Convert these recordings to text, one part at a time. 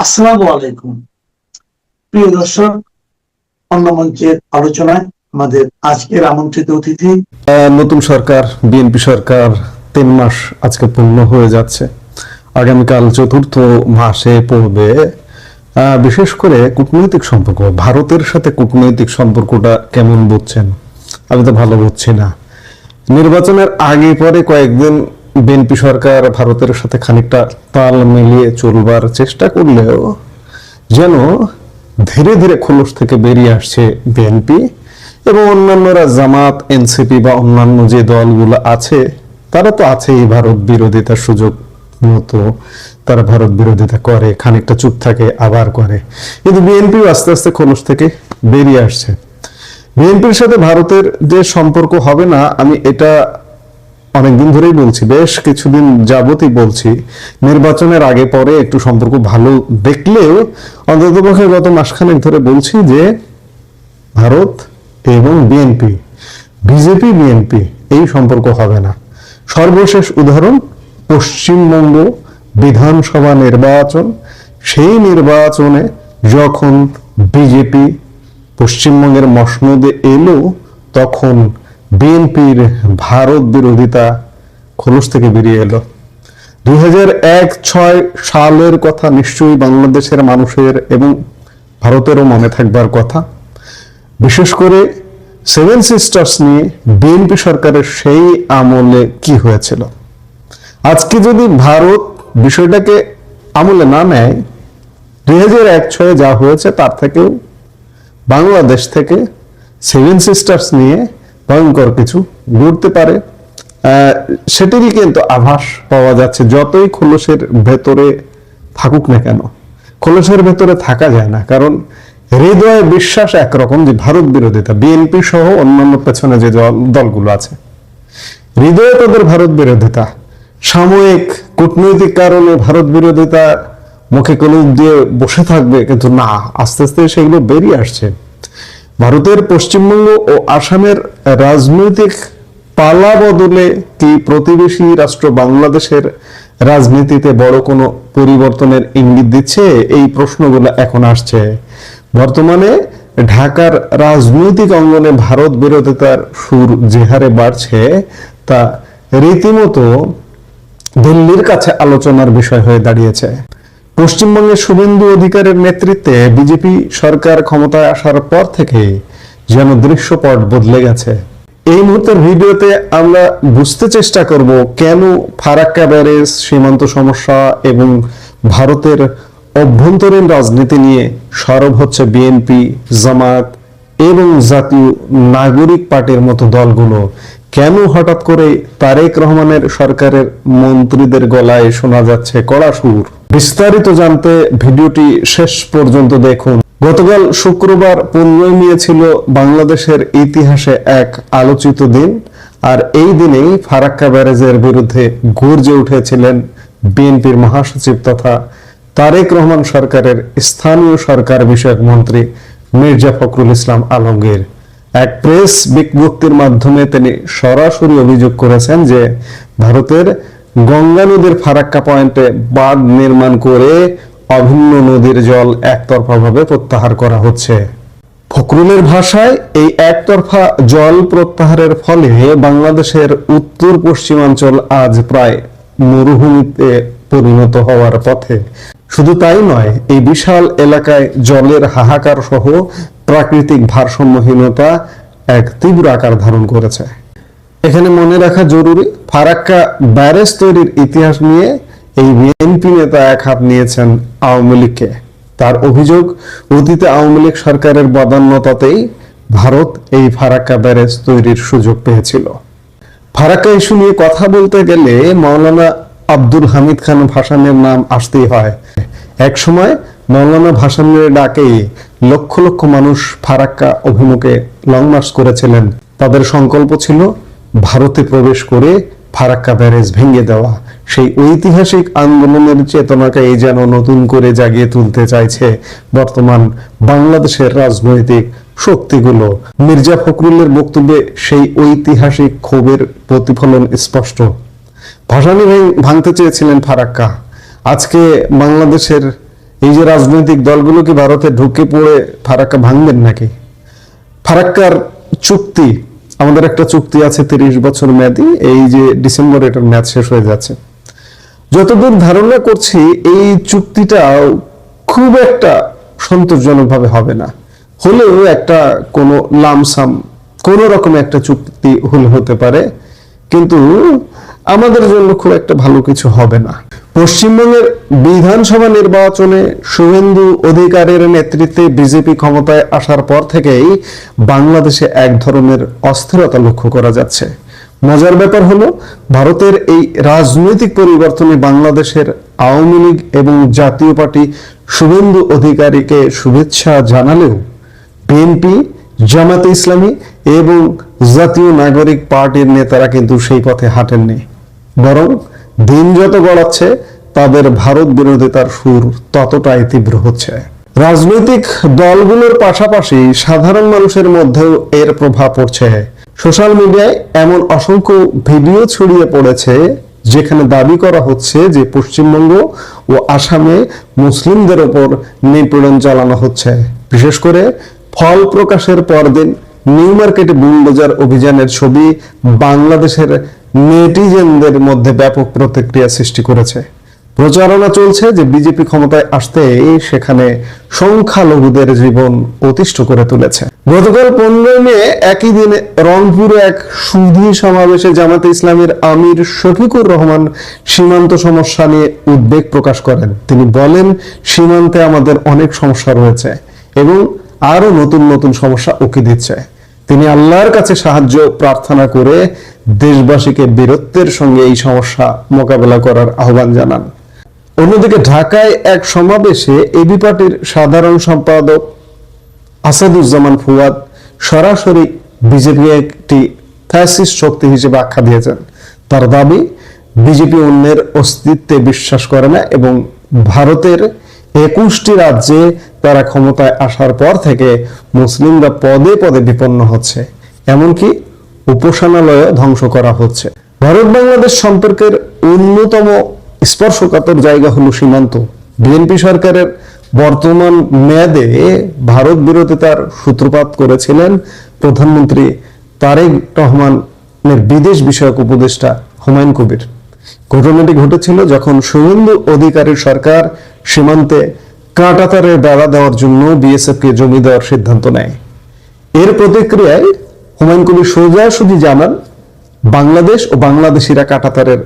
আসসালামু আলাইকুম প্রিয় দর্শক, অন্য মঞ্চের আলোচনায় আমাদের আজকের আমন্ত্রিত অতিথি নতুন সরকার বিএনপি সরকার 3 মাস আজকে পূর্ণ হয়ে যাচ্ছে। আগামীকাল চতুর্থ মাসে পড়বে। বিশেষ করে কূটনৈতিক সম্পর্ক, ভারতের সাথে কূটনৈতিক সম্পর্কটা কেমন বুঝছেন? আমি তো ভালো বুঝছি না। নির্বাচনের আগে পরে কয়েকদিন বিএনপি সরকার ভারতের সাথে খানিকটা তাল মিলিয়ে চলবার চেষ্টা করলেও যেন ধীরে ধীরে খোলস থেকে বেরিয়ে আসছে বিএনপি এবং অন্যান্যরা, জামাত, এনসিপি বা অন্যান্য যে দলগুলো আছে তারা তো আছেই ভারত বিরোধিতার সুযোগ মতো তারা ভারত বিরোধিতা করে, খানিকটা চুপ থাকে আবার করে। কিন্তু বিএনপি আস্তে আস্তে খোলস থেকে বেরিয়ে আসছে। বিএনপির সাথে ভারতের যে সম্পর্ক হবে না, আমি এটা অনেকদিন ধরেই বলছি, বেশ কিছুদিন যাবতই বলছি। নির্বাচনের আগে পরে একটু সম্পর্ক ভালো দেখলেও অন্ততপক্ষে গত মাসখানেক ধরে বলছি যে ভারত এবং বিএনপি, বিজেপি বিএনপি এই সম্পর্ক হবে না। সর্বশেষ উদাহরণ পশ্চিমবঙ্গ বিধানসভা নির্বাচন। সেই নির্বাচনে যখন বিজেপি পশ্চিমবঙ্গের মসনদে এলো, তখন বিএনপির ভারত বিরোধিতা খোলস থেকে বেরিয়ে এলো। 2001-06 সালের কথা নিশ্চয়ই বাংলাদেশের মানুষের এবং ভারতেরও মনে থাকবার কথা। বিশেষ করে 7 সিস্টার্স নিয়ে বিএনপি সরকারের সেই আমলে কি হয়েছিল। আজকে যদি ভারত বিষয়টাকে আমলে না নেয়, 2001-06 যা হয়েছে তার থেকেও বাংলাদেশ থেকে 7 সিস্টার্স নিয়ে ভয়ঙ্কর কিছু ঘটতে পারে। সেটিরই কিন্তু আভাস পাওয়া যাচ্ছে। যতই খোলসের ভেতরে থাকুক না কেন, খোলসের ভেতরে থাকা যায় না, কারণ হৃদয়ে বিশ্বাস একরকম যে ভারত বিরোধিতা, বিএনপি সহ অন্যান্য পেছনে যে দলগুলো আছে, হৃদয়ে তাদের ভারত বিরোধিতা, সাময়িক কূটনৈতিক কারণে ভারত বিরোধিতা মুখে কলম দিয়ে বসে থাকবে, কিন্তু না, আস্তে আস্তে সেগুলো বেরিয়ে আসছে। ভারতের পশ্চিমবঙ্গ ও আসামের রাজনৈতিক পালা বদলে কি প্রতিবেশী রাষ্ট্র বাংলাদেশের রাজনীতিতে বড় কোনো পরিবর্তনের ইঙ্গিত দিচ্ছে? এই প্রশ্নগুলো এখন আসছে। বর্তমানে ঢাকার রাজনৈতিক অঙ্গনে ভারত বিরোধিতার সুর যে হারে বাড়ছে, তা রীতিমতো দিল্লির কাছে আলোচনার বিষয় হয়ে দাঁড়িয়েছে। পশ্চিমবঙ্গের শুভেন্দু অধিকারের নেতৃত্বে বিজেপি সরকার ক্ষমতায় আসার পর থেকে যেন দৃশ্যপট বদলে গেছে। এই মুহূর্তের ভিডিওতে আমরা বুঝতে চেষ্টা করব কেন ফারাক্কা ব্যারেজ, সীমান্ত সমস্যা এবং ভারতের অভ্যন্তরীণ রাজনীতি নিয়ে সরব হচ্ছে বিএনপি, জামাত এবং জাতীয় নাগরিক পার্টির মতো দলগুলো। কেন হঠাৎ করে তারেক রহমানের সরকারের মন্ত্রীদের গলায় শোনা যাচ্ছে কড়া সুর? বিস্তারিত জানতে ভিডিওটি শেষ পর্যন্ত দেখুন। গতকাল শুক্রবার 15 মে ছিল বাংলাদেশের ইতিহাসে এক আলোচিত দিন, আর এই দিনেই ফারাক্কা ব্যারেজের বিরুদ্ধে গর্জে উঠেছিলেন বিএনপির মহাসচিব তথা তারেক রহমান সরকারের স্থানীয় সরকার বিষয়ক মন্ত্রী মির্জা ফখরুল ইসলাম আলমগীর। এক প্রেস বিজ্ঞপ্তির মাধ্যমে তিনি সরাসরি অভিযোগ করেছেন যে ভারতের গঙ্গা নদীর ফারাক্কা পয়েন্টে বাঁধ নির্মাণ করে অভিন্ন নদীর জল একতরফাভাবে প্রত্যাহার করা হচ্ছে। ফখরুলের ভাষায়, এই একতরফা জল প্রত্যাহারের ফলে বাংলাদেশের উত্তর পশ্চিমাঞ্চল আজ প্রায় মরুভূমিতে পরিণত হওয়ার পথে। শুধু তাই নয়, এই বিশাল এলাকায় জলের হাহাকার সহ প্রাকৃতিক ভারসাম্যহীনতা এক তীব্র আকার ধারণ করেছে। এখানে মনে রাখা জরুরি, ফারাক্কা ব্যারেজ তৈরির ইতিহাস নিয়ে এই বিএনপি নেতা এক হাত নিয়েছেন আওয়ামী লীগকে। তার অভিযোগ, অতীতে আওয়ামী লীগ সরকারের বদান্যতাতেই ভারত এই ফারাক্কা ব্যারেজ তৈরির সুযোগ পেয়েছিল। ফারাক্কা ইস্যু নিয়ে কথা বলতে গেলে মাওলানা আব্দুল হামিদ খান ভাসানের নাম আসতেই হয়। এক সময় মাওলানা ভাসানের ডাকেই লক্ষ লক্ষ মানুষ ফারাক্কা অভিমুখে লং মার্চ করেছিলেন। তাদের সংকল্প ছিল ভারতে প্রবেশ করে ফারাক্কা ব্যারেজ ভেঙে দেওয়া। সেই ঐতিহাসিক আন্দোলনের চেতনাকে এই যেন নতুন করে জাগিয়ে তুলতে চাইছে বর্তমান বাংলাদেশের রাজনৈতিক শক্তিগুলো। মির্জা ফখরুলের বক্তব্যে সেই ঐতিহাসিক ক্ষোভের প্রতিফলন স্পষ্ট। ভাসানী ভাঙতে চেয়েছিলেন ফারাক্কা। আজকে বাংলাদেশের এই যে রাজনৈতিক দলগুলো কি ভারতে ঢুকে পড়ে ফারাক্কা ভাঙবেন নাকি? ফারাক্কার চুক্তি, আমাদের একটা চুক্তি আছে 30 বছর মেয়াদী, এই যে ডিসেম্বরে এটার মেয়াদ শেষ হয়ে যাচ্ছে। যতদূর ধারণা করছি এই চুক্তিটা খুব একটা সন্তোষজনক ভাবে হবে না, হলেও একটা কোনো লামসাম কোন রকম একটা চুক্তি হতে পারে, কিন্তু আমাদের জন্য খুব একটা ভালো কিছু হবে না। পশ্চিমবঙ্গের বিধানসভা নির্বাচনে শুভেন্দু অধিকারীর নেতৃত্বে বিজেপি ক্ষমতায় আসার পর থেকেই বাংলাদেশে এক ধরনের অস্থিরতা লক্ষ্য করা যাচ্ছে। মজার ব্যাপার হলো, ভারতের এই রাজনৈতিক পরিবর্তনে বাংলাদেশের আওয়ামী লীগ এবং জাতীয় পার্টি শুভেন্দু অধিকারীকে শুভেচ্ছা জানালেও বিএনপি, জামাতে ইসলামী এবং জাতীয় নাগরিক পার্টির নেতারা কিন্তু সেই পথে হাঁটেননি, বরং দিন যত গড়াচ্ছে তাদের ভারত বিরোধিতার সুর ততটাই তীব্র হচ্ছে। রাজনৈতিক দলগুলোর পাশাপাশি সাধারণ মানুষের মধ্যেও এর প্রভাব পড়ছে। সোশ্যাল মিডিয়ায় এমন অসংখ্য ভিডিও ছড়িয়ে পড়েছে যেখানে দাবি করা হচ্ছে যে পশ্চিমবঙ্গ ও আসামে মুসলিমদের ওপর নিপীড়ন চালানো হচ্ছে। বিশেষ করে ফল প্রকাশের পরদিন নিউ মার্কেটে বুলডোজার অভিযানের ছবি বাংলাদেশের নেটিজেনদের মধ্যে ব্যাপক প্রতিক্রিয়া সৃষ্টি করেছে। প্রচারণা চলছে যে বিজেপি ক্ষমতায় আসতে সেখানে সংখ্যালঘুদের জীবন অতিষ্ঠ করে তুলেছে। গতকাল 15 মে একই দিনে রংপুরে এক সুধী সমাবেশে জামাতে ইসলামের আমির শফিকুর রহমান সীমান্ত সমস্যা নিয়ে উদ্বেগ প্রকাশ করেন। তিনি বলেন, সীমান্তে আমাদের অনেক সমস্যা রয়েছে এবং আরো নতুন নতুন সমস্যা উকি দিচ্ছে। তিনি আল্লাহর কাছে সাহায্য প্রার্থনা করে দেশবাসীকে বীরত্বের সঙ্গে এই সমস্যা মোকাবেলা করার আহ্বান জানান। অন্যদিকে ঢাকায় এক সমাবেশে এবি পার্টির সাধারণ সম্পাদক আসাদুজ্জামান ফুয়াদ সরাসরি বিজেপি একটি ফ্যাসিস্ট শক্তি হিসেবে আখ্যা দিয়েছেন। তার দাবি, বিজেপি অন্যের অস্তিত্বে বিশ্বাস করে না এবং ভারতের 21টি রাজ্যে তারা ক্ষমতায় আসার পর থেকে মুসলিমরা পদে পদে বিপন্ন হচ্ছে, এমনকি উপাসনালয় ধ্বংস করা হচ্ছে। ভারত বাংলাদেশ সম্পর্কের অন্যতম স্পর্শকাতর জায়গা হলো সীমান্ত। বিএনপি সরকারের বর্তমান মেয়াদে ভারত বিরোধিতার সূত্রপাত করেছিলেন প্রধানমন্ত্রী তারেক রহমানের বিদেশ বিষয়ক উপদেষ্টা হুমায়ুন কবির। ঘটনাটি ঘটেছিল যখন শুভেন্দু অধিকারীর সরকার সীমান্তে কাঁটাতারের বেড়া দেওয়ার জন্য বিএসএফকে জমি দেওয়ার সিদ্ধান্ত নেয়। এর প্রতিক্রিয়ায় হুমায়ুন কবির সোজাসুজি জানান, বাংলাদেশ ও বাংলাদেশিরা কাঁটাতারের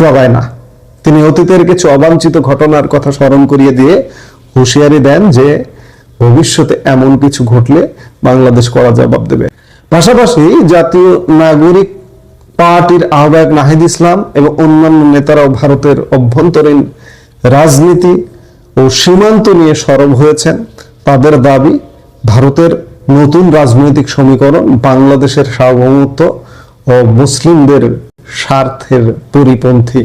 ডগায় না। তিনি অতীতের কিছু অবাঞ্ছিত ঘটনার কথা স্মরণ করিয়ে দিয়ে হুঁশিয়ারি দেন যে ভবিষ্যতে এমন কিছু ঘটলে বাংলাদেশ কড়া জবাব দেবে। পাশাপাশি জাতীয় নাগরিক পার্টির আহ্বায়ক নাহিদ ইসলাম এবং অন্যান্য নেতারাও ভারতের অভ্যন্তরীণ রাজনীতি ও সীমান্ত নিয়ে সরব হয়েছেন। তাদের দাবি, ভারতের নতুন রাজনৈতিক সমীকরণ বাংলাদেশের সার্বভৌমত্ব ও মুসলিমদের স্বার্থের পরিপন্থী।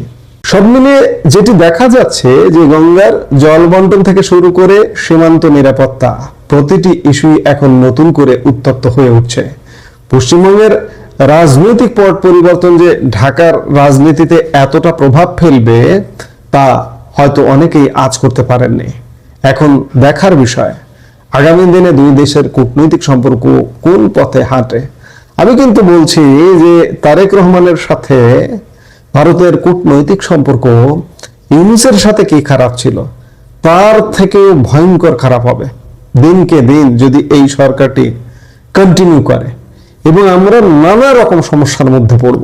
সব মিলিয়ে যেটি দেখা যাচ্ছে যে গঙ্গার জল বন্টন থেকে শুরু করে সীমান্ত নিরাপত্তা, প্রতিটি ইস্যুই এখন নতুন করে উত্তপ্ত হয়ে উঠছে। পশ্চিমবঙ্গের রাজনৈতিক পট পরিবর্তন যে ঢাকার রাজনীতিতে এতটা প্রভাব ফেলবে তা হয়তো অনেকেই আজ করতে পারেননি। এখন দেখার বিষয়, আগামী দিনে দুই দেশের কূটনৈতিক সম্পর্ক কোন পথে হাঁটে। আমি কিন্তু বলছি যে তারেক রহমানের সাথে ভারতের কূটনৈতিক সম্পর্ক ইউনূসের সাথে কি খারাপ ছিল, তার থেকেও ভয়ঙ্কর খারাপ হবে দিনকে দিন যদি এই সরকারটি কন্টিনিউ করে, এবং আমরা নানা রকম সমস্যার মধ্যে পড়ব।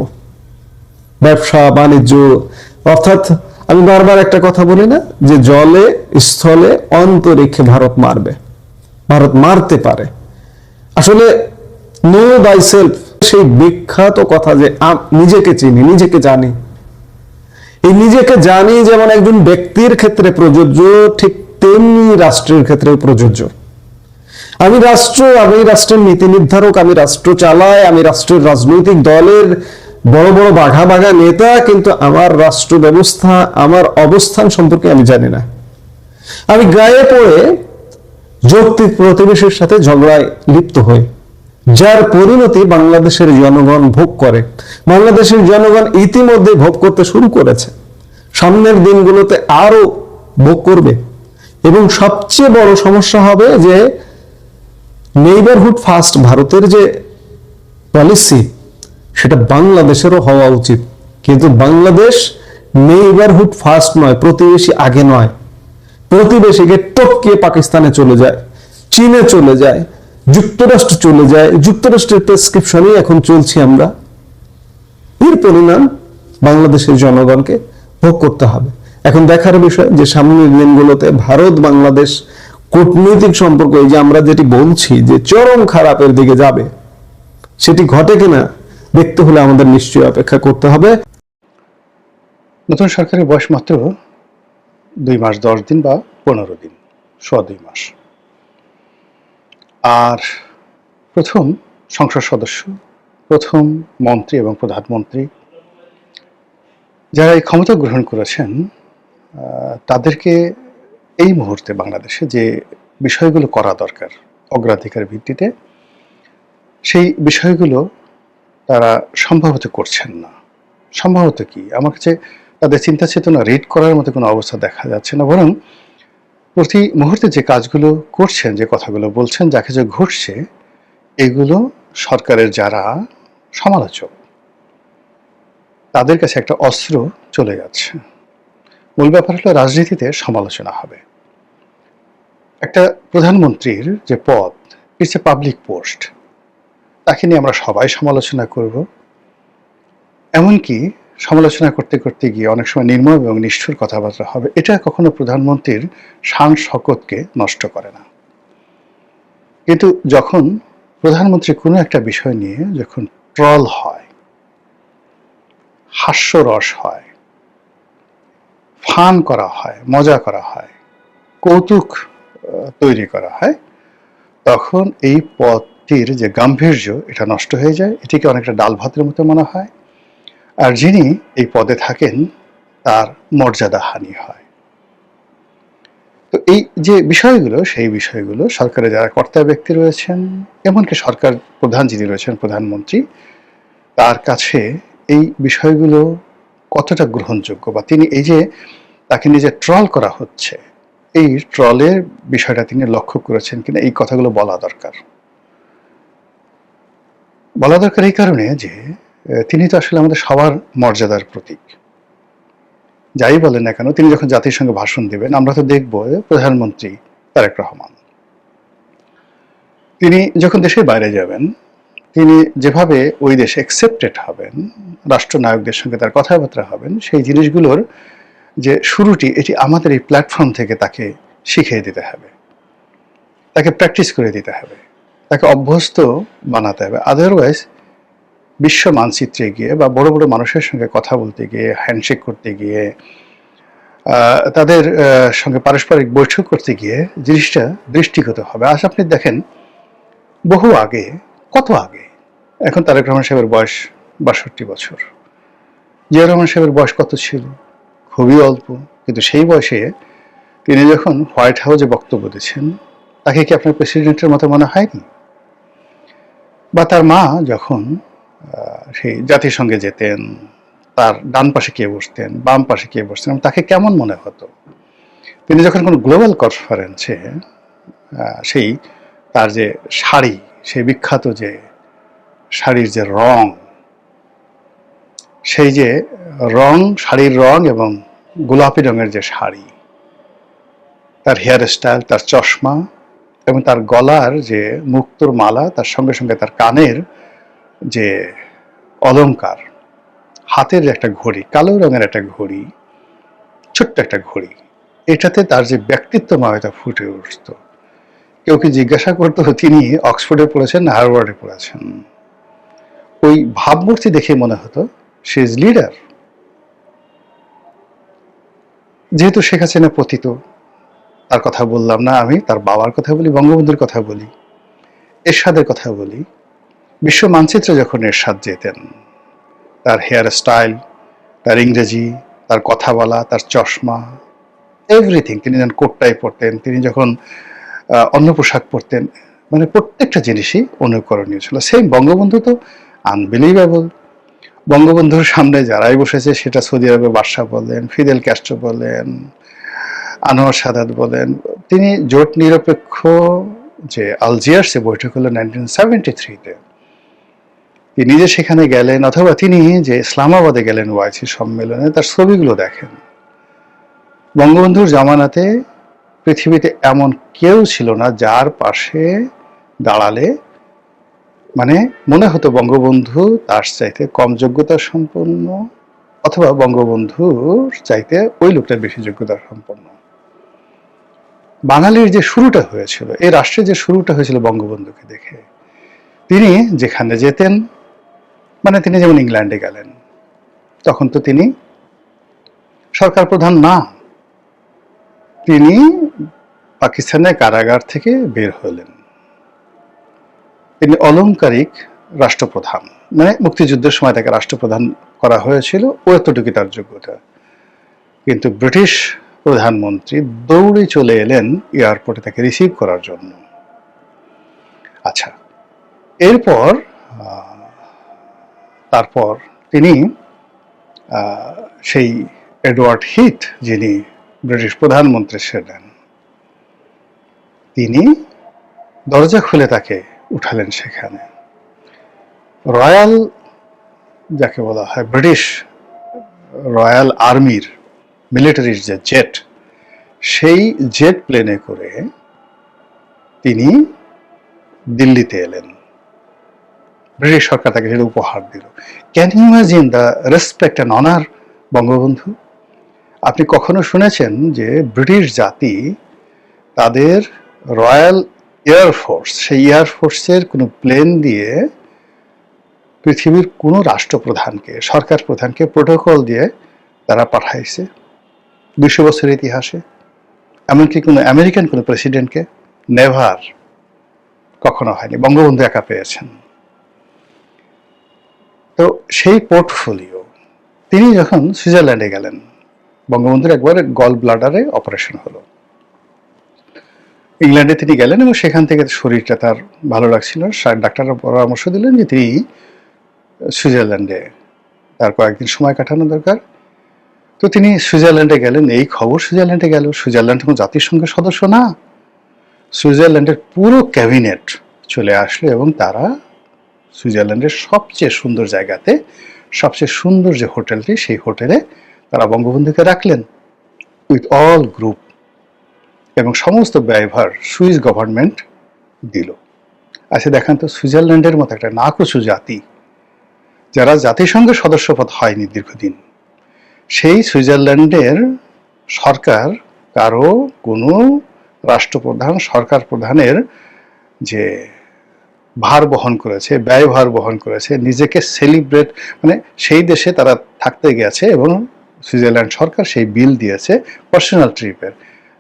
ব্যবসা বাণিজ্য, অর্থাৎ আমি বারবার একটা কথা বলি না যে জলে স্থলে অন্তরিক্ষে ভারত মারবে, ভারত মারতে পারে। আসলে নো বাই সেলফ, সেই বিখ্যাত কথা যে নিজেকে চিনি, নিজেকে জানি। এই নিজেকে জানি যেমন একজন ব্যক্তির ক্ষেত্রে প্রযোজ্য, ঠিক তেমনি রাষ্ট্রের ক্ষেত্রেও প্রযোজ্য। আমি রাষ্ট্রের নীতি নির্ধারক, আমি রাষ্ট্র চালাই, আমি রাষ্ট্রের রাজনৈতিক দলের বড় বড় বাঘা বাঘা নেতা, কিন্তু আমার রাষ্ট্র ব্যবস্থা, আমার অবস্থান সম্পর্কে আমি জানি না। আমি গায়ে পড়ে যৌক্তিক প্রতিবেশীর সাথে ঝগড়ায় লিপ্ত হই, যার পরিণতি বাংলাদেশের জনগণ ভোগ করে। বাংলাদেশের জনগণ ইতিমধ্যে ভোগ করতে শুরু করেছে, সামনের দিনগুলোতে আরো ভোগ করবে। এবং সবচেয়ে বড় সমস্যা হবে যে নেইবারহুড ফার্স্ট ভারতের যে পলিসি, সেটা বাংলাদেশেরও হওয়া উচিত। কিন্তু বাংলাদেশ নেইবারহুড ফার্স্ট নয়, প্রতিবেশী আগে নয়। প্রতিবেশীকে টপকে পাকিস্তানে চলে যায়, চীনে চলে যায়, যুক্তরাষ্ট্র চলে যায়। যুক্তরাষ্ট্রের প্রেসক্রিপশনেই এখন চলছি আমরা। এর পরিণাম বাংলাদেশের জনগণকে ভোগ করতে হবে। এখন দেখার বিষয় যে সামনের দিনগুলোতে ভারত বাংলাদেশ কূটনৈতিক সম্পর্ক, এই যে আমরা যেটি বলছি যে চরম খারাপের দিকে যাবে, সেটি ঘটে কিনা দেখতে হলে আমাদের নিশ্চয়ই অপেক্ষা করতে হবে। নতুন সরকারের বয়স মাত্র 2 মাস 10 দিন বা 15 দিন, 2.5 মাস। আর প্রথম সংসদ সদস্য, প্রথম মন্ত্রী এবং প্রধানমন্ত্রী যারা এই ক্ষমতা গ্রহণ করেছেন, তাদেরকে এই মুহূর্তে বাংলাদেশে যে বিষয়গুলো করা দরকার অগ্রাধিকার ভিত্তিতে, সেই বিষয়গুলো তারা সম্ভবত করছেন না। সম্ভবত কি, আমার কাছে তাদের চিন্তা চেতনা রিড করার মতো কোনো অবস্থা দেখা যাচ্ছে না, বরং প্রতি মুহূর্তে যে কাজগুলো করছেন, যে কথাগুলো বলছেন, যা কিছু ঘটছে, এগুলো সরকারের যারা সমালোচক তাদের কাছে একটা অস্ত্র চলে যাচ্ছে। মূল ব্যাপার হলো রাজনীতিতে সমালোচনা হবে। একটা প্রধানমন্ত্রীর যে পদ, ইটস এ পাবলিক পোস্ট, তাকে নিয়ে আমরা সবাই সমালোচনা করব। এমনকি সমালোচনা করতে করতে গিয়ে অনেক সময় নির্মম এবং নিষ্ঠুর কথাবার্তা হবে। এটা কখনো প্রধানমন্ত্রীর শান শকতকে নষ্ট করে না। কিন্তু যখন প্রধানমন্ত্রী কোনো একটা বিষয় নিয়ে যখন ট্রল হয়, হাস্যরস হয়, ফান করা হয়, মজা করা হয়, কৌতুক তৈরি করা হয়, তখন এই পদটির যে গাম্ভীর্য, এটা নষ্ট হয়ে যায়। এটিকে অনেকটা ডাল ভাতের মতো মনে হয়। আর যিনি এই পদে থাকেন তার মর্যাদা হানি হয়। তো এই যে বিষয়গুলো, সেই বিষয়গুলো সরকারে যারা কর্তা ব্যক্তি রয়েছেন, এমনকি সরকার প্রধান যিনি রয়েছেন, প্রধানমন্ত্রী, তার কাছে এই বিষয়গুলো কতটা গ্রহণযোগ্য, বা তিনি এই যে তাকে নিজে ট্রল করা হচ্ছে, এই ট্রলের বিষয়টা তিনি লক্ষ্য করেছেন কিনা, এই কথাগুলো বলা দরকার। বলা দরকার এই কারণে যে তিনি তো আসলে আমাদের সবার মর্যাদার প্রতীক। যাই বলেন না কেন, তিনি যখন জাতির সঙ্গে ভাষণ দেবেন, আমরা তো দেখব প্রধানমন্ত্রী তারেক রহমান, তিনি যখন দেশের বাইরে যাবেন, তিনি যেভাবে ওই দেশে অ্যাকসেপ্টেড হবেন, রাষ্ট্রনায়কদের সঙ্গে তার কথাবার্তা হবেন, সেই জিনিসগুলোর যে শুরুটি, এটি আমাদের এই প্ল্যাটফর্ম থেকে তাকে শিখিয়ে দিতে হবে, তাকে প্র্যাকটিস করে দিতে হবে, তাকে অভ্যস্ত বানাতে হবে। আদারওয়াইজ বিশ্ব মানচিত্রে গিয়ে বা বড় বড় মানুষের সঙ্গে কথা বলতে গিয়ে, হ্যান্ডশেক করতে গিয়ে, তাদের সঙ্গে পারস্পরিক বৈঠক করতে গিয়ে জিনিসটা দৃষ্টিগত হবে। আজ আপনি দেখেন, বহু আগে, কত আগে, এখন তারেক রহমান সাহেবের বয়স 62 বছর, জিয়া রহমান সাহেবের বয়স কত ছিল? খুবই অল্প। কিন্তু সেই বয়সে তিনি যখন হোয়াইট হাউসে বক্তব্য দিচ্ছেন, তাকে কি আপনার প্রেসিডেন্টের মতো মনে হয়নি? বা তার মা যখন সেই জাতিসংঘে যেতেন, তার ডান পাশে কে বসতেন, বাম পাশে কে বসতেন, তাকে কেমন মনে হতো? তিনি যখন কোনো গ্লোবাল কনফারেন্সে সেই তার যে শাড়ি, সেই বিখ্যাত যে শাড়ির যে রং, সেই যে রং, শাড়ির রং এবং গোলাপি রঙের যে শাড়ি, তার হেয়ার স্টাইল, তার চশমা এবং তার গলার যে মুক্তোর মালা, তার সঙ্গে সঙ্গে তার কানের যে অলংকার, হাতের একটা ঘড়ি, কালো রঙের একটা ঘড়ি, ছোট্ট একটা ঘড়ি, এটাতে তার যে ব্যক্তিত্বময়তা ফুটে উঠত। কেউ কি জিজ্ঞাসা করতো তিনি অক্সফোর্ডে পড়েছেন না হার্ভার্ডে পড়েছেন? ওই ভাবমূর্তি দেখে মনে হতো সে ইজ লিডার। যেহেতু শেখ হাসিনা পতিত, তার কথা বললাম না, আমি তার বাবার কথা বলি, বঙ্গবন্ধুর কথা বলি, এরশাদের কথা বলি। বিশ্ব মানচিত্রে যখন এরশাদ যেতেন, তার হেয়ার স্টাইল, তার ইংরেজি, তার কথা বলা, তার চশমা, এভরিথিং, তিনি যখন কোটটাই পরতেন, তিনি যখন অন্য পোশাক পরতেন, মানে প্রত্যেকটা জিনিসই অনুকরণীয় ছিল। সেম বঙ্গবন্ধু তো আনবিলিভেবল। বঙ্গবন্ধুর সামনে যারাই বসেছে, সেটা সৌদি আরবে বাদশা বলেন, ফিদেল ক্যাস্ট্রো বলেন, আনোয়ার সাদাত বলেন, তিনি জোট নিরপেক্ষ যে আলজিয়ার্সে বৈঠক হলো 1973-তে, তিনি যে সেখানে গেলেন, অথবা তিনি যে ইসলামাবাদে গেলেন ওআইসি সম্মেলনে, তার ছবিগুলো দেখেন। বঙ্গবন্ধুর জামানাতে পৃথিবীতে এমন কেউ ছিল না যার পাশে দাঁড়ালে মানে মনে হতো বঙ্গবন্ধু তার চাইতে কম যোগ্যতা সম্পন্ন, অথবা বঙ্গবন্ধুর চাইতে ওই লোকটার বেশি যোগ্যতা সম্পন্ন। বাঙালির যে শুরুটা হয়েছিল, এই রাষ্ট্রের যে শুরুটা হয়েছিল বঙ্গবন্ধুকে দেখে। তিনি যেখানে যেতেন, মানে তিনি যেমন ইংল্যান্ডে গেলেন, তখন তো তিনি সরকার প্রধান না, তিনি পাকিস্তানের কারাগার থেকে বের হলেন। তিনি অলংকারিক রাষ্ট্রপ্রধান, মানে মুক্তিযুদ্ধের সময় তাকে রাষ্ট্রপ্রধান করা হয়েছিল, ও এতটুকু তার যোগ্যতা। কিন্তু ব্রিটিশ প্রধানমন্ত্রী দৌড়ে চলে এলেন এয়ারপোর্টে তাকে রিসিভ করার জন্য। আচ্ছা, এরপর তারপর তিনি সেই এডওয়ার্ড হিথ, যিনি ব্রিটিশ প্রধানমন্ত্রী ছিলেন, তিনি দরজা খুলে তাকে উঠালেন সেখানে। রয়্যাল, যাকে বলা হয় ব্রিটিশ রয়্যাল আর্মির মিলিটারির যে জেট, সেই জেট প্লেনে করে তিনি দিল্লিতে এলেন। ব্রিটিশ সরকার তাকে সেটা উপহার দিল। Can you imagine the respect and honour Bangabandhu? আপনি কখনো শুনেছেন যে ব্রিটিশ জাতি তাদের রয়্যাল এয়ারফোর্স, সেই এয়ারফোর্সের কোনো প্লেন দিয়ে পৃথিবীর কোনো রাষ্ট্রপ্রধানকে, সরকার প্রধানকে প্রোটোকল দিয়ে তারা পাঠাইছে 200 বছরের ইতিহাসে? এমনকি কোনো আমেরিকান কোনো প্রেসিডেন্টকে? নেভার, কখনো হয়নি। বঙ্গবন্ধু একা পেয়েছেন। তো সেই পোর্টফোলিও, তিনি যখন সুইজারল্যান্ডে গেলেন, বঙ্গবন্ধুর একবার গল ব্লাডারে অপারেশন হলো, ইংল্যান্ডে তিনি গেলেন এবং সেখান থেকে শরীরটা তার ভালো লাগছিল। ডাক্তাররা পরামর্শ দিলেন যে তিনি সুইজারল্যান্ডে তার কয়েকদিন সময় কাটানো দরকার। তো তিনি সুইজারল্যান্ডে গেলেন। এই খবর সুইজারল্যান্ডে গেল। সুইজারল্যান্ড কোনো জাতিসংঘের সদস্য না। সুইজারল্যান্ডের পুরো ক্যাবিনেট চলে আসলো এবং তারা সুইজারল্যান্ডের সবচেয়ে সুন্দর জায়গাতে, সবচেয়ে সুন্দর যে হোটেলটি, সেই হোটেলে তারা বঙ্গবন্ধুকে রাখলেন উইথ অল গ্রুপ, এবং সমস্ত ব্যয়ভার সুইস গভর্নমেন্ট দিল। আচ্ছা দেখান তো, সুইজারল্যান্ডের মতো একটা নাকুচু জাতি, যারা জাতিসংঘের সদস্যপদ হয়নি দীর্ঘদিন, সেই সুইজারল্যান্ডের সরকার কারো কোনো রাষ্ট্রপ্রধান, সরকার প্রধানের যে ভার বহন করেছে, ব্যয়ভার বহন করেছে, নিজেকে সেলিব্রেট, মানে সেই দেশে তারা থাকতে গেছে এবং সুইজারল্যান্ড সরকার সেই বিল দিয়েছে পার্সোনাল ট্রিপের,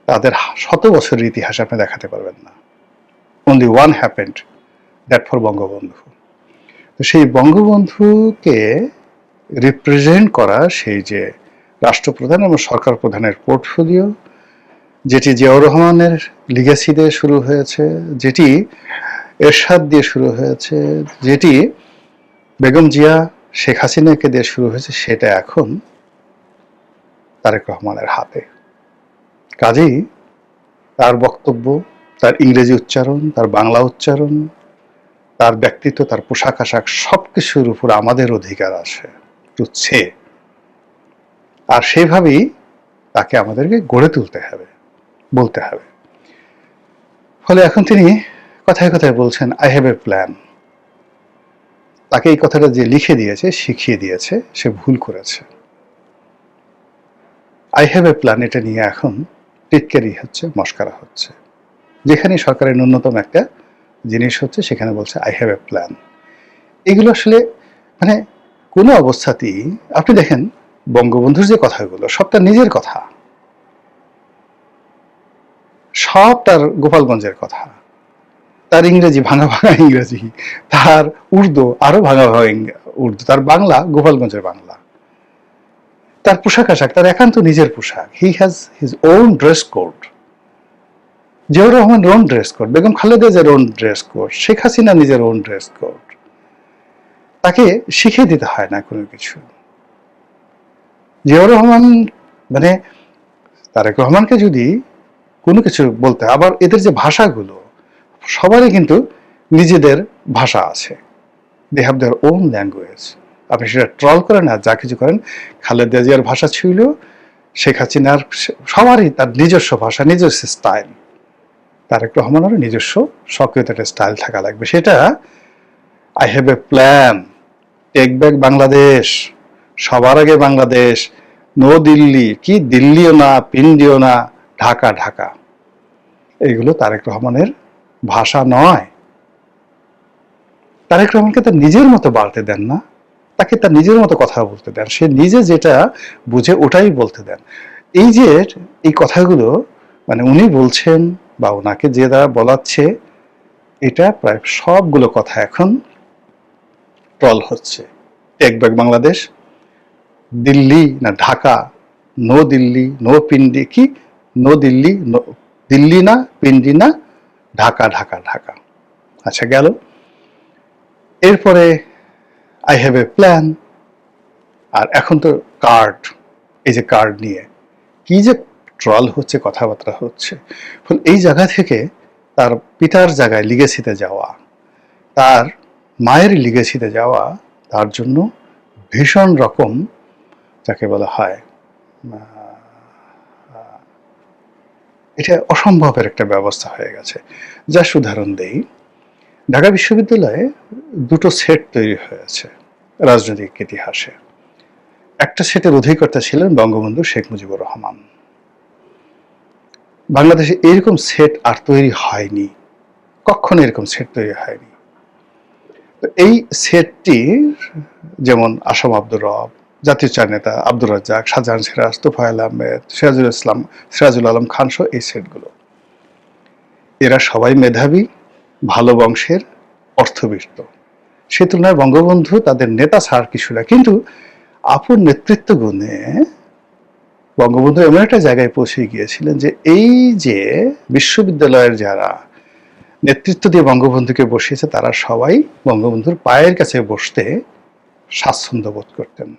তাদের 100 বছরের ইতিহাস আপনি দেখাতে পারবেন না। Only one happened, that for Bangabandhu. তো সেই বঙ্গবন্ধুকে রিপ্রেজেন্ট করা সেই যে রাষ্ট্রপ্রধান এবং সরকার প্রধানের পোর্টফোলিও, যেটি জিয়াউর রহমানের লিগ্যাসি দিয়ে শুরু হয়েছে, যেটি এরশাদ দিয়ে শুরু হয়েছে, যেটি বেগম জিয়া, শেখ হাসিনাকে দিয়ে শুরু হয়েছে, সেটা এখন তারেক রহমানের হাতে। কাজেই তার বক্তব্য, তার ইংরেজি উচ্চারণ, তার বাংলা উচ্চারণ, তার ব্যক্তিত্ব, তার পোশাক আশাক, সবকিছুর উপর আমাদের অধিকার আছে তুচ্ছে। আর সেইভাবেই তাকে আমাদেরকে গড়ে তুলতে হবে, বলতে হবে। ফলে এখন তিনি কথায় কথায় বলছেন আই হ্যাভ এ প্ল্যান। তাকে এই কথাটা যে লিখে দিয়েছে, শিখিয়ে দিয়েছে, সে ভুল করেছে। আই হ্যাভ এ প্ল্যান, এটা নিয়ে এখন টিটকারি হচ্ছে, মস্কারা হচ্ছে। যেখানে সরকারের ন্যূনতম একটা জিনিস হচ্ছে, সেখানে বলছে আই হ্যাভ এ প্ল্যান। এগুলো আসলে মানে কোনো অবস্থাতেই, আপনি দেখেন বঙ্গবন্ধুর যে কথাগুলো, সব তার নিজের কথা, সব তার গোপালগঞ্জের কথা, তার ইংরেজি ভাঙা ভাঙা ইংরেজি, তার উর্দু আরো ভাঙা ভাঙা উর্দু, তার বাংলা গোপালগঞ্জের বাংলা, তার পোশাক আশাক তার একান্ত নিজের পোশাক। He has his own dress code. Ziaur Rahman own dress code, Begum Khaleda জিয়ার own dress code, Sheikh Hasina নিজের ওন ড্রেস কোড। তাকে শিখিয়ে দিতে হয় না কোনো কিছু। জিয়াউর রহমান মানে তারেক রহমানকে যদি কোনো কিছু বলতে হয়, আবার এদের যে ভাষাগুলো সবারই কিন্তু নিজেদের ভাষা আছে, they have their own language. আপনি সেটা ট্রল করেন আর যা কিছু করেন, খালেদা জিয়ার ভাষা ছিল, শেখ হাসিনার, সবারই তার নিজস্ব ভাষা, নিজস্ব স্টাইল। তারেক রহমানেরও নিজস্ব সক্রিয় একটা স্টাইল থাকা লাগবে। সেটা I have a plan, take back Bangladesh, সবার আগে বাংলাদেশ, নো দিল্লি, কি দিল্লিও না, পিন্ডিও না, ঢাকা ঢাকা, এইগুলো তারেক রহমানের ভাষা নয়। তারেক রহমানকে তার নিজের মতো বাড়তে দেন না, তাকে তার নিজের মতো কথা বলতে দেন, সে নিজে যেটা বুঝে ওটাই বলতে দেন। এই যে এই কথাগুলো মানে উনি বলছেন বা ওনাকে যে দ্বারা বলাচ্ছে, এটা প্রায় সবগুলো কথা এখন ট্রল হচ্ছে। টেক ব্যাক বাংলাদেশ, দিল্লি না ঢাকা, নো দিল্লি, নো পিন্ডি, কি নো দিল্লি, দিল্লি না পিন্ডি না, ঢাকা ঢাকা ঢাকা। আচ্ছা গেল। এরপরে আই হ্যাভ এ প্ল্যান। আর এখন তো কার্ড, এই যে কার্ড নিয়ে কি যে ট্রল হচ্ছে, কথাবার্তা হচ্ছে। ফলে এই জায়গা থেকে তার পিতার জায়গায় লিগেসিতে যাওয়া, তার মায়ের লিগেসিতে যাওয়া, তার জন্য ভীষণ রকম যাকে বলা হয় এটা অসম্ভবের একটা ব্যবস্থা হয়ে গেছে। যার উদাহরণ দেই, ঢাকা বিশ্ববিদ্যালয়ে দুটো সেট তৈরি হয়েছে রাজনৈতিক ইতিহাসে। একটা সেটের অধিকর্তা ছিলেন বঙ্গবন্ধু শেখ মুজিবুর রহমান। বাংলাদেশে এরকম সেট আর তৈরি হয়নি, কখনো এরকম সেট তৈরি হয়নি। তো এই সেটটি যেমন আসম আব্দুর রব, জাতীয় চার নেতা আব্দুর রাজ্জাক, শাহজাহান সিরাজ, তোফায়েল আহমেদ, সিরাজুল আলম খান সহ এই সেটগুলো, এরা সবাই মেধাবী, ভালো বংশের, অর্থবিত্ত। সে তুলনায় বঙ্গবন্ধু তাদের নেতা ছাড় কিছু না, কিন্তু আপন নেতৃত্ব গুণে বঙ্গবন্ধু এমন একটা জায়গায় পৌঁছে গিয়েছিলেন যে এই যে বিশ্ববিদ্যালয়ের যারা নেতৃত্ব দিয়ে বঙ্গবন্ধুকে বসিয়েছে, তারা সবাই বঙ্গবন্ধুর পায়ের কাছে বসতে স্বাচ্ছন্দ্য বোধ করতেন।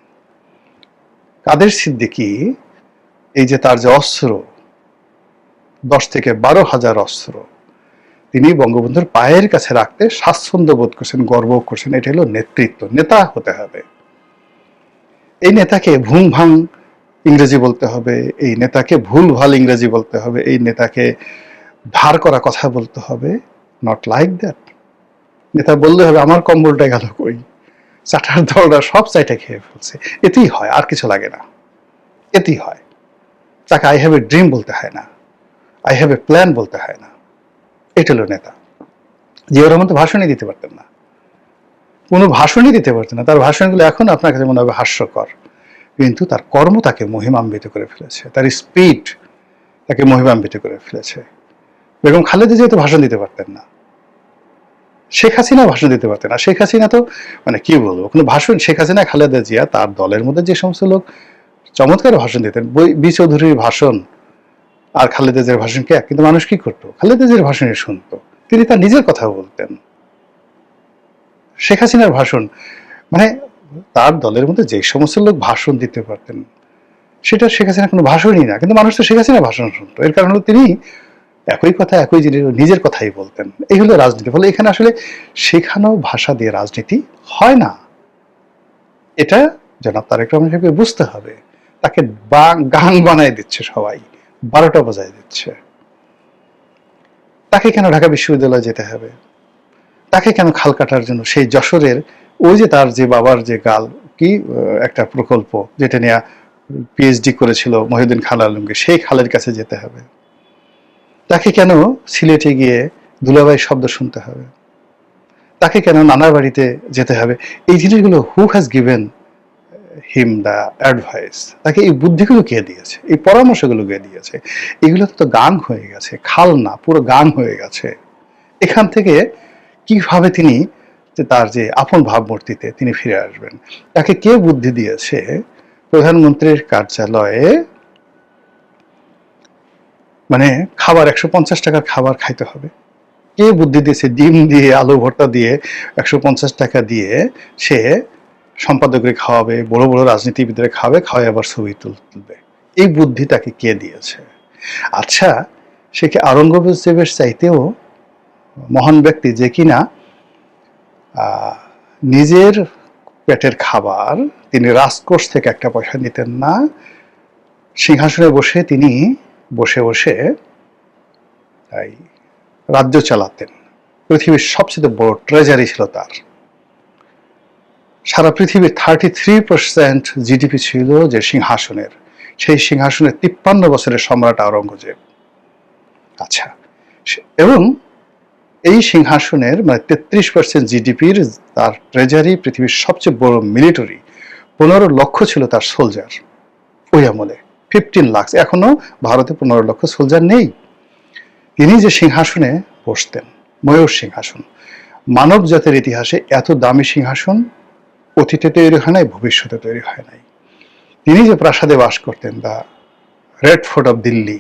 কাদের সিদ্দিকী, এই যে তার যে অস্ত্র, 10 থেকে 12,000 অস্ত্র, তিনি বঙ্গবন্ধুর পায়ের কাছে রাখতে স্বাচ্ছন্দ্য বোধ করছেন, গর্ব করছেন। এটা হলো নেতৃত্ব। নেতা হতে হবে, এই নেতাকে ভুং ভাং ইংরেজি বলতে হবে, এই নেতাকে ভুল ভাল ইংরেজি বলতে হবে, এই নেতাকে ধার করা কথা বলতে হবে। Not like that. নেতা বললে হবে আমার কম্বলটা গেল কই, চাটার দলরা সব চাইটা খেয়ে ফেলছে, এতেই হয়, আর কিছু লাগে না, এতেই হয়। তাকে আই হ্যাভ এ ড্রিম বলতে হয় না, আই হ্যাভ এ প্ল্যান বলতে হয় না। এটা হলো নেতা। জিয়াউর রহমান তো ভাষণই দিতে পারতেন না, কোনো ভাষণই দিতে পারতেন না। তার ভাষণগুলো এখন আপনার কাছে মনে হবে হাস্যকর, কিন্তু তার কর্ম তাকে মহিমান্বিত করে ফেলেছে, তার স্পিড তাকে মহিমান্বিত করে ফেলেছে। বেগম খালেদা জিয়া তো ভাষণ দিতে পারতেন না, শেখ হাসিনা ভাষণ দিতে পারতেন না। শেখ হাসিনা তো মানে কি বলবো, কোনো ভাষণ, শেখ হাসিনা, খালেদা জিয়া, তার দলের মধ্যে যে সমস্ত লোক চমৎকার ভাষণ দিতেন, বি চৌধুরীর ভাষণ আর খালেদা জিয়ার ভাষণ কি এক, কিন্তু মানুষ কি করতো, খালেদা জিয়ার ভাষণই শুনতো, তিনি তার নিজের কথা বলতেন। শেখ হাসিনার ভাষণ মানে তার দলের মধ্যে যে সমস্ত লোক ভাষণ দিতে পারতেন, সেটা শেখ হাসিনা কোনো ভাষণই না, কিন্তু মানুষ তো শেখ হাসিনার ভাষণ শুনতো। এর কারণ হলো তিনি একই কথা, একই জিনিস, নিজের কথাই বলতেন। এই হলো রাজনীতি। ফলে এখানে আসলে শেখানো ভাষা দিয়ে রাজনীতি হয় না। এটা জনাব তারেক রহমান সাহেবকে বুঝতে হবে। তাকে গান বানায় দিচ্ছে সবাই, 12টা বাজায় দিচ্ছে। তাকে কেন ঢাকা বিশ্ববিদ্যালয়ে যেতে হবে, তাকে কেন খাল কাটার জন্য সেই যশোরের ওই যে তার যে বাবার যে গাল কি একটা প্রকল্প যেটা নিয়ে পিএইচডি করেছিল মহিউদ্দিন খান আলমকে, সেই খালের কাছে যেতে হবে, তাকে কেন সিলেটে গিয়ে দুলাভাই শব্দ শুনতে হবে, তাকে কেন নানার বাড়িতে যেতে হবে। এই জিনিসগুলো who has given him the advice, তাকে এই বুদ্ধিগুলো কে দিয়েছে, এই পরামর্শগুলো কে দিয়েছে? এগুলো তো গান হয়ে গেছে, খাল না, পুরো গান হয়ে গেছে। এখান থেকে কিভাবে তিনি তার যে আপন ভাবমূর্তিতে তিনি ফিরে আসবেন, তাকে কে বুদ্ধি দিয়েছে প্রধানমন্ত্রীর কার্যালয়ে মানে খাবার 150 টাকার খাবার খাইতে হবে? কে বুদ্ধি দিয়েছে ডিম দিয়ে আলু ভর্তা দিয়ে 150 টাকা দিয়ে সে সম্পাদকরে খাওয়াবে, বড় বড় রাজনীতিবিদরে খাওয়াবে, খাওয়াই আবার ছবি তুলবে? এই বুদ্ধি তাকে কে দিয়েছে? আচ্ছা, সে কি আওরঙ্গজেবের চাইতেও মহান ব্যক্তি, যে কিনা নিজের পেটের খাবার তিনি রাজকোষ থেকে একটা পয়সা নিতেন না, সিংহাসনে বসে তিনি বসে বসে এই রাজ্য চালাতেন। পৃথিবীর সবচেয়ে বড় ট্রেজারি ছিল তার। সারা পৃথিবীর 33% জিডিপি ছিল যে সিংহাসনের, সেই সিংহাসনের 53 বছরের সম্রাট আওরঙ্গজেব। আচ্ছা, এবং এই সিংহাসনের মানে 33% জিডিপির তার ট্রেজারি, পৃথিবীর সবচেয়ে বড় মিলিটারি, 15 লক্ষ ছিল তার সোলজার ওই আমলে, 15 লাখ। এখনো ভারতে 15 লক্ষ সোলজার নেই। তিনি যে সিংহাসনে বসতেন, ময়ূর সিংহাসন, মানব জাতির ইতিহাসে এত দামি সিংহাসন অতীতে তৈরি হয় নাই, ভবিষ্যতে তৈরি হয় নাই। তিনি যে প্রাসাদে বাস করতেন, দা রেড ফোর্ট অফ দিল্লি,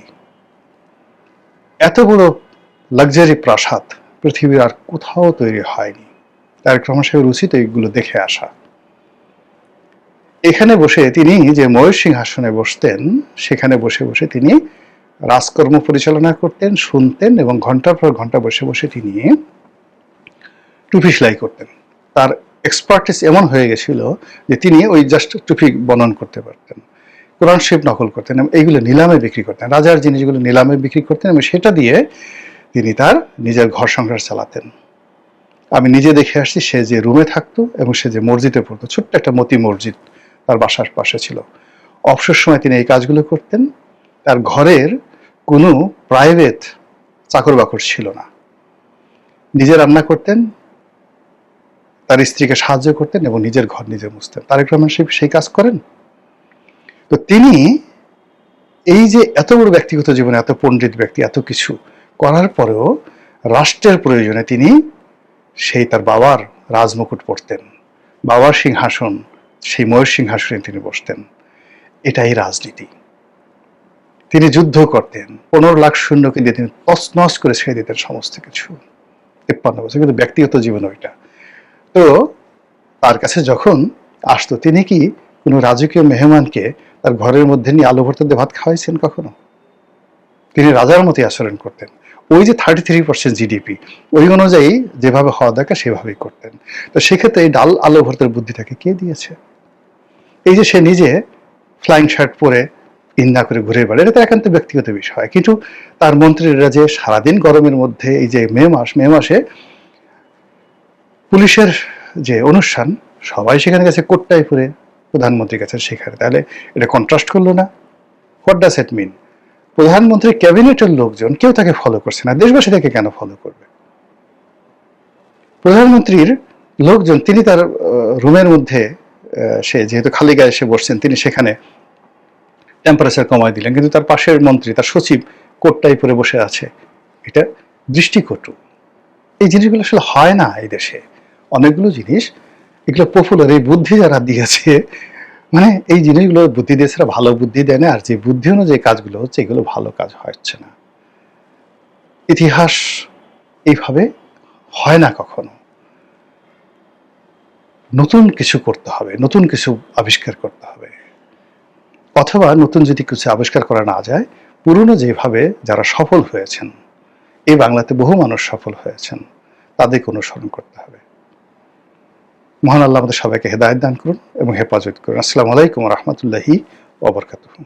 এত বড় লাক্সারি প্রাসাদ পৃথিবীর আর কোথাও তৈরি হয়নি। তার ক্রমশই উচিত এইগুলো দেখে আসা। এখানে বসে তিনি যে ময়ূর সিংহাসনে বসতেন, সেখানে বসে বসে তিনি রাজকর্ম পরিচালনা করতেন, শুনতেন, এবং ঘন্টার পর ঘন্টা বসে বসে তিনি টুপি সেলাই করতেন। তার এক্সপার্টিস এমন হয়ে গেছিল যে তিনি ওই জাস্ট টুপি বনন করতে পারতেন, কোরআন শরীফ নকল করতেন, এবং এইগুলো নিলামে বিক্রি করতেন। রাজার জিনিসগুলো নিলামে বিক্রি করতেন এবং সেটা দিয়ে তিনি তার নিজের ঘর সংসার চালাতেন। আমি নিজে দেখে আসছি, সে যে রুমে থাকতো এবং সে যে মসজিদে পড়তো, ছোট্ট একটা মতি মসজিদ তার বাসার পাশে ছিল, অবসর সময় তিনি এই কাজগুলো করতেন। তার ঘরের কোনো প্রাইভেট চাকর বাকর ছিল না, নিজে রান্না করতেন, তার স্ত্রীকে সাহায্য করতেন এবং নিজের ঘর নিজে মুছতেন। তারেক রহমান সেই কাজ করেন। তো তিনি এই যে এত বড় ব্যক্তিগত জীবনে, এত পণ্ডিত ব্যক্তি, এত কিছু করার পরেও রাষ্ট্রের প্রয়োজনে তিনি সেই তার বাবার রাজমুকুট পরতেন, বাবার সিংহাসন, সেই ময়ূর সিংহাসনে তিনি বসতেন। এটাই রাজনীতি। তিনি যুদ্ধ করতেন, 15 লাখ সৈন্যকে দিয়ে তিনি তছনছ করে ছেড়ে দিতেন সমস্ত কিছু, 53 বছর। কিন্তু ব্যক্তিগত জীবন ওইটা। তো তার কাছে যখন আসতো, তিনি কি কোনো রাজকীয় মেহমানকে তার ঘরের মধ্যে নিয়ে আলু ভর্তা দিয়ে ভাত খাওয়াইছেন কখনো? তিনি রাজার মতোই আচরণ করতেন। ওই যে 33% জিডিপি, ওই অনুযায়ী যেভাবে হওয়া দরকার সেভাবেই করতেন। তো সেক্ষেত্রে এই ডাল আলু ভর্তার বুদ্ধিটাকে কে দিয়েছে? এই যে সে নিজে ফ্লাইং শার্ট পরে ইন্না করে ঘুরে বেড়ায়, এটা তো একান্ত ব্যক্তিগত বিষয়। কিন্তু তার মন্ত্রীরা যে সারাদিন গরমের মধ্যে, এই যে মে মাসে পুলিশের যে অনুষ্ঠান, সবাই সেখানে গেছে কোটটাই পরে, প্রধানমন্ত্রীর কাছে সেখানে, তাহলে এটা কন্ট্রাস্ট করলো না? হোয়াট ডাজ ইট মিন? প্রধানমন্ত্রীর ক্যাবিনেটের লোকজন কেউ তাকে ফলো করছে না, দেশবাসী তাকে কেন ফলো করবে? প্রধানমন্ত্রীর লোকজন, তিনি তার রুমের মধ্যে, সে যেহেতু খালি গায়ে এসে বসছেন, তিনি সেখানে টেম্পারেচার কমায় দিলেন, কিন্তু তার পাশের মন্ত্রী, তার সচিব কোটটাই পরে বসে আছে। এটা দৃষ্টিকটু। এই জিনিসগুলো আসলে হয় না এই দেশে। অনেকগুলো জিনিস এগুলো পপুলার, এই বুদ্ধি যারা দিয়েছে, মানে এই জিনিসগুলো বুদ্ধি দিয়েছে, ভালো বুদ্ধি দেয় না, আর যে বুদ্ধি অনুযায়ী কাজগুলো হচ্ছে, এগুলো ভালো কাজ হচ্ছে না। ইতিহাস এইভাবে হয় না কখনো। নতুন কিছু করতে হবে, নতুন কিছু আবিষ্কার করতে হবে, অথবা নতুন যদি কিছু আবিষ্কার করা না যায়, পুরনো যেভাবে যারা সফল হয়েছেন, এই বাংলাতে বহু মানুষ সফল হয়েছেন, তাদেরকে অনুসরণ করতে হবে। মহান আল্লাহ আমাদের সবাইকে হেদায়েত দান করুন এবং হেফাজত করুন। আসসালামু আলাইকুম ওয়া রাহমাতুল্লাহি ওয়া বারাকাতুহু।